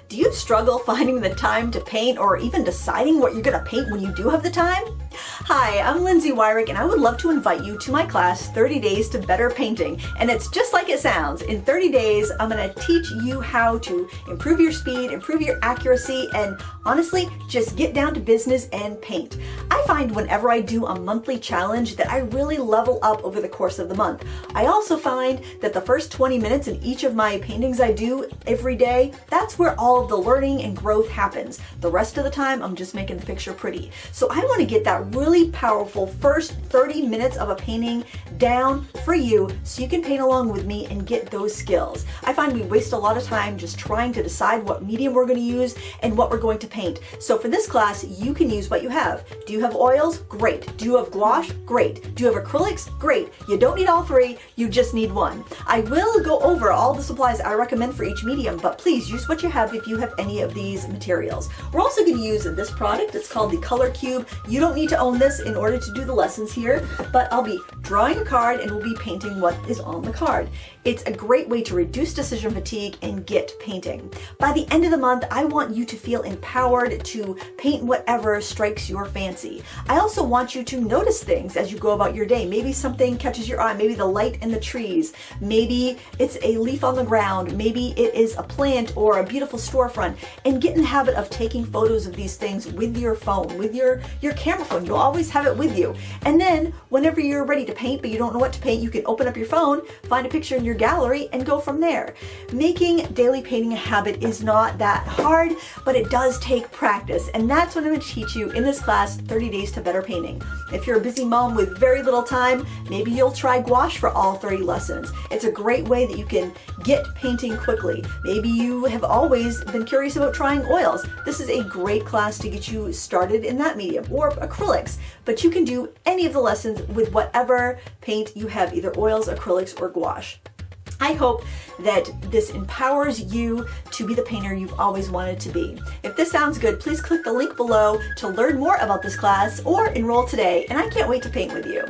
Do you struggle finding the time to paint or even deciding what you're going to paint when you do have the time? Hi, I'm Lindsay Weirich and I would love to invite you to my class, 30 Days to Better Painting. And it's just like it sounds. In 30 days, I'm going to teach you how to improve your speed, improve your accuracy, and honestly, just get down to business and paint. I find whenever I do a monthly challenge that I really level up over the course of the month. I also find that the first 20 minutes in each of my paintings I do every day, that's where all of the learning and growth happens. The rest of the time, I'm just making the picture pretty. So I want to get that really powerful first 30 minutes of a painting down for you so you can paint along with me and get those skills. I find we waste a lot of time just trying to decide what medium we're going to use and what we're going to paint. So for this class, you can use what you have. Do you have oils? Great. Do you have gouache? Great. Do you have acrylics? Great. You don't need all three, you just need one. I will go over all the supplies I recommend for each medium, but please use what you have if you have any of these materials. We're also going to use this product. It's called the Color Cube. You don't need to own this in order to do the lessons here, but I'll be drawing a card and we'll be painting what is on the card. It's a great way to reduce decision fatigue and get painting. By the end of the month, I want you to feel empowered to paint whatever strikes your fancy. I also want you to notice things as you go about your day. Maybe something catches your eye, maybe the light in the trees, maybe it's a leaf on the ground, maybe it is a plant or a beautiful storefront, and get in the habit of taking photos of these things with your phone, with your camera phone. You'll always have it with you. And then whenever you're ready to paint but you don't know what to paint, you can open up your phone, find a picture in your gallery, and go from there. Making daily painting a habit is not that hard, but it does take practice, and that's what I'm going to teach you in this class, 30 Days to Better Painting. If you're a busy mom with very little time, maybe you'll try gouache for all 30 lessons. It's a great way that you can get painting quickly. Maybe you have always been curious about trying oils. This is a great class to get you started in that medium, or acrylics, but you can do any of the lessons with whatever paint you have, either oils, acrylics, or gouache. I hope that this empowers you to be the painter you've always wanted to be. If this sounds good, please click the link below to learn more about this class or enroll today, and I can't wait to paint with you.